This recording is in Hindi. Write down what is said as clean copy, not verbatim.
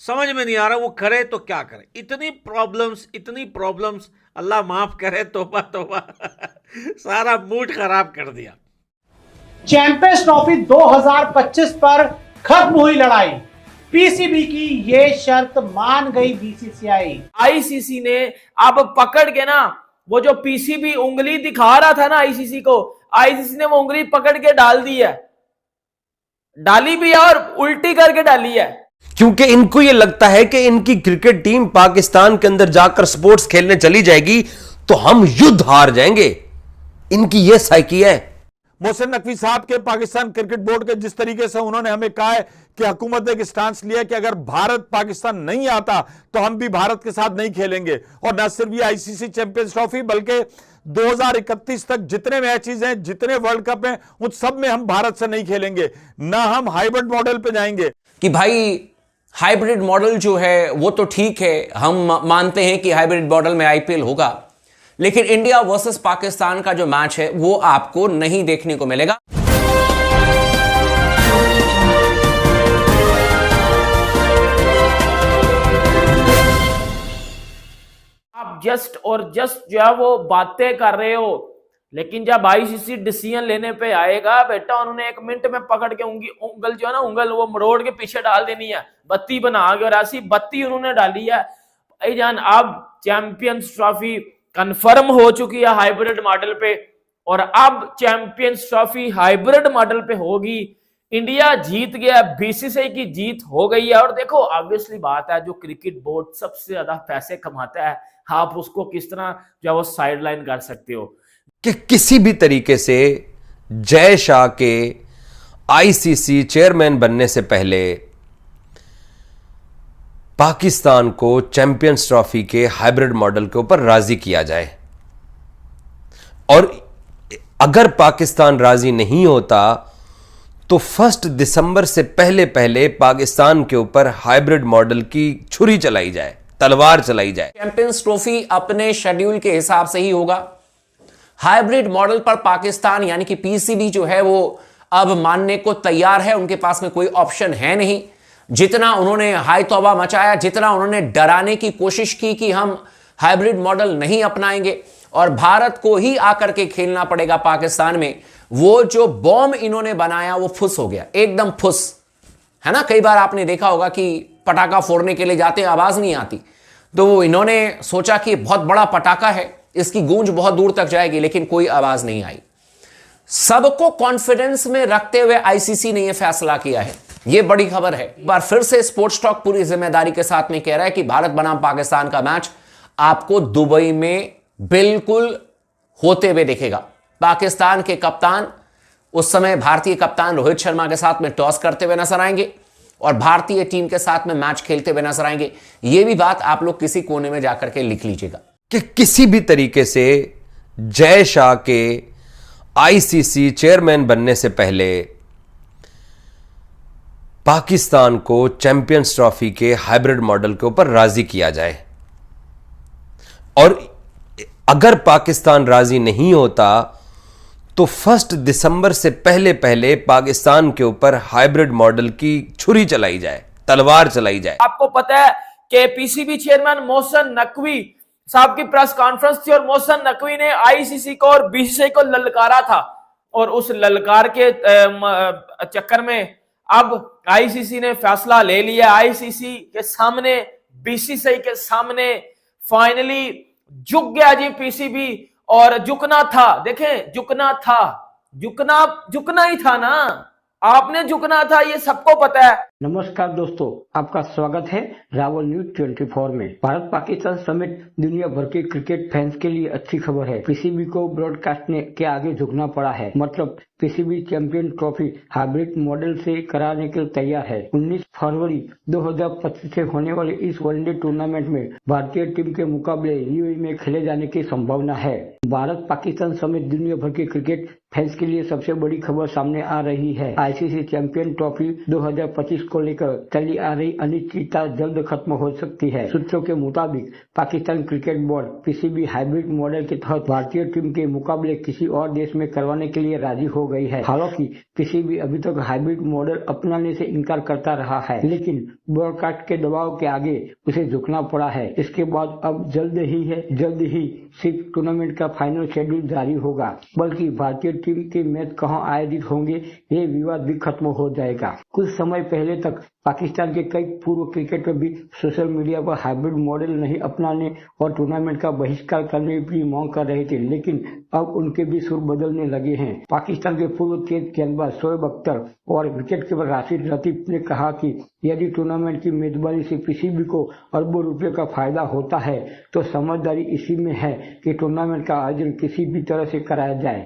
समझ में नहीं आ रहा वो करे तो क्या करे। इतनी प्रॉब्लम्स, अल्लाह माफ करे, तोबा तोबा। सारा मूड खराब कर दिया। चैंपियंस ट्रॉफी 2025 पर खत्म हुई लड़ाई, पीसीबी की ये शर्त मान गई बीसीसीआई। आईसीसी ने अब पकड़ के ना, वो जो पीसीबी उंगली दिखा रहा था ना आईसीसी को, आईसीसी ने वो उंगली पकड़ के डाल दी है, डाली भी है और उल्टी करके डाली है। क्योंकि इनको यह लगता है कि इनकी क्रिकेट टीम पाकिस्तान के अंदर जाकर स्पोर्ट्स खेलने चली जाएगी तो हम युद्ध हार जाएंगे। इनकी यह साइकी है। मोहसिन नकवी साहब के पाकिस्तान क्रिकेट बोर्ड के जिस तरीके से उन्होंने हमें कहा है कि हुकूमत ने एक स्टांस लिया कि अगर भारत पाकिस्तान नहीं आता तो हम भी भारत के साथ नहीं खेलेंगे। और न सिर्फ ये आईसीसी चैंपियंस ट्रॉफी बल्कि 2031 तक जितने मैचेस हैं, जितने वर्ल्ड कप हैं, उन सब में हम भारत से नहीं खेलेंगे, ना हम हाइब्रिड मॉडल पे जाएंगे। कि भाई हाइब्रिड मॉडल जो है वो तो ठीक है, हम मानते हैं कि हाइब्रिड मॉडल में आईपीएल होगा, लेकिन इंडिया वर्सेस पाकिस्तान का जो मैच है वो आपको नहीं देखने को मिलेगा। आप जस्ट जो है वो बातें कर रहे हो, लेकिन जब आईसीसी डिसीजन लेने पे आएगा बेटा, उन्होंने 1 मिनट में पकड़ के उंगल जो है ना, उंगल वो मरोड़ के पीछे डाल देनी है, बत्ती बना के, और ऐसी बत्ती उन्होंने डाली है भाईजान। अब चैंपियंस ट्रॉफी कंफर्म हो चुकी है हाइब्रिड मॉडल पे, और अब चैंपियंस ट्रॉफी हाइब्रिड मॉडल पे होगी। इंडिया जीत गया, बीसीसीआई की जीत हो गई है। और देखो ऑब्वियसली बात है, जो क्रिकेट बोर्ड सबसे ज्यादा पैसे कमाता है, आप उसको किस तरह जो है वो साइडलाइन कर सकते हो कि किसी भी तरीके से जय शाह के आईसीसी चेयरमैन बनने से पहले पाकिस्तान को चैंपियंस ट्रॉफी के हाइब्रिड मॉडल के ऊपर राजी किया जाए। और अगर पाकिस्तान राजी नहीं होता तो 1 दिसंबर से पहले पहले पाकिस्तान के ऊपर हाइब्रिड मॉडल की छुरी चलाई जाए, तलवार चलाई जाए। चैंपियंस ट्रॉफी अपने शेड्यूल के हिसाब से ही होगा। हाइब्रिड मॉडल पर पाकिस्तान यानी कि पीसीबी जो है वो अब मानने को तैयार है, उनके पास में कोई ऑप्शन है नहीं। जितना उन्होंने हाय तौबा मचाया, जितना उन्होंने डराने की कोशिश की कि हम हाइब्रिड मॉडल नहीं अपनाएंगे और भारत को ही आकर के खेलना पड़ेगा पाकिस्तान में, वो जो बॉम्ब इन्होंने बनाया वो फुस हो गया, एकदम फुस, है ना। कई बार आपने देखा होगा कि पटाखा फोड़ने के लिए जाते हैं, आवाज नहीं आती, तो इन्होंने सोचा कि बहुत बड़ा पटाखा है, इसकी गूंज बहुत दूर तक जाएगी, लेकिन कोई आवाज नहीं आई। सबको कॉन्फिडेंस में रखते हुए आईसीसी ने यह फैसला किया है, यह बड़ी खबर है। एक बार फिर से स्पोर्ट्स टॉक पूरी जिम्मेदारी के साथ में कह रहा है कि भारत बनाम पाकिस्तान का मैच आपको दुबई में बिल्कुल होते हुए दिखेगा। पाकिस्तान के कप्तान उस समय भारतीय कप्तान रोहित शर्मा के साथ में टॉस करते हुए नजर आएंगे और भारतीय टीम के साथ में मैच खेलते हुए नजर आएंगे। यह भी बात आप लोग किसी कोने में जाकर के लिख लीजिएगा कि किसी भी तरीके से जय शाह के आईसीसी चेयरमैन बनने से पहले पाकिस्तान को चैंपियंस ट्रॉफी के हाइब्रिड मॉडल के ऊपर राजी किया जाए। और अगर पाकिस्तान राजी नहीं होता तो 1 दिसंबर से पहले पहले पाकिस्तान के ऊपर हाइब्रिड मॉडल की छुरी चलाई जाए, तलवार चलाई जाए। आपको पता है कि पीसीबी चेयरमैन मोहसिन नकवी साहब की प्रेस कॉन्फ्रेंस थी और मोहसिन नकवी ने आईसीसी को और बीसीसीआई को ललकारा था, और उस ललकार के चक्कर में अब आईसीसी ने फैसला ले लिया। आईसीसी के सामने, बीसीसीआई के सामने फाइनली झुक गया जी पीसीबी, और झुकना था, देखें झुकना था, झुकना ही था ना, आपने झुकना था, ये सबको पता है। नमस्कार दोस्तों, आपका स्वागत है रावल न्यूज 24 में। भारत पाकिस्तान समेत दुनिया भर के क्रिकेट फैंस के लिए अच्छी खबर है। पीसीबी को ब्रॉडकास्ट के आगे झुकना पड़ा है, मतलब PCB champion trophy hybrid model से कराने के लिए तैयार है। 19 फरवरी 2025 से होने वाले इस वनडे टूर्नामेंट में भारतीय टीम के मुकाबले यूएई में खेले जाने की संभावना है। भारत पाकिस्तान समेत दुनिया भर के क्रिकेट फैंस के लिए सबसे बड़ी खबर सामने आ रही है। आईसीसी चैंपियन ट्रॉफी 2025 को लेकर चली आ रही अनिश्चितता जल्द खत्म हो सकती है। सूत्रों के मुताबिक Pakistan cricket board PCB hybrid model के तहत भारतीय टीम के मुकाबले किसी और देश में करवाने के लिए राजी हो गई है। हालांकि पीसीबी अभी तक हाइब्रिड मॉडल अपनाने से इनकार करता रहा है, लेकिन ब्रॉडकास्ट के दबाव के आगे उसे झुकना पड़ा है। इसके बाद अब जल्द ही सिर्फ टूर्नामेंट का फाइनल शेड्यूल जारी होगा, बल्कि भारतीय टीम के मैच कहां आयोजित होंगे ये विवाद भी खत्म हो जाएगा। कुछ समय पहले तक पाकिस्तान के कई पूर्व क्रिकेटर भी सोशल मीडिया पर हाइब्रिड मॉडल नहीं अपनाने और टूर्नामेंट का बहिष्कार करने की मांग कर रहे थे, लेकिन अब उनके भी सुर बदलने लगे हैं। पाकिस्तान के पूर्व तेज गेंदबाज शोएब अख्तर और विकेटकीपर राशिद लतीफ ने कहा कि यदि टूर्नामेंट की मेजबानी से पीसीबी को अरबों रुपए का फायदा होता है तो समझदारी इसी में है कि टूर्नामेंट का आयोजन किसी भी तरह से कराया जाए।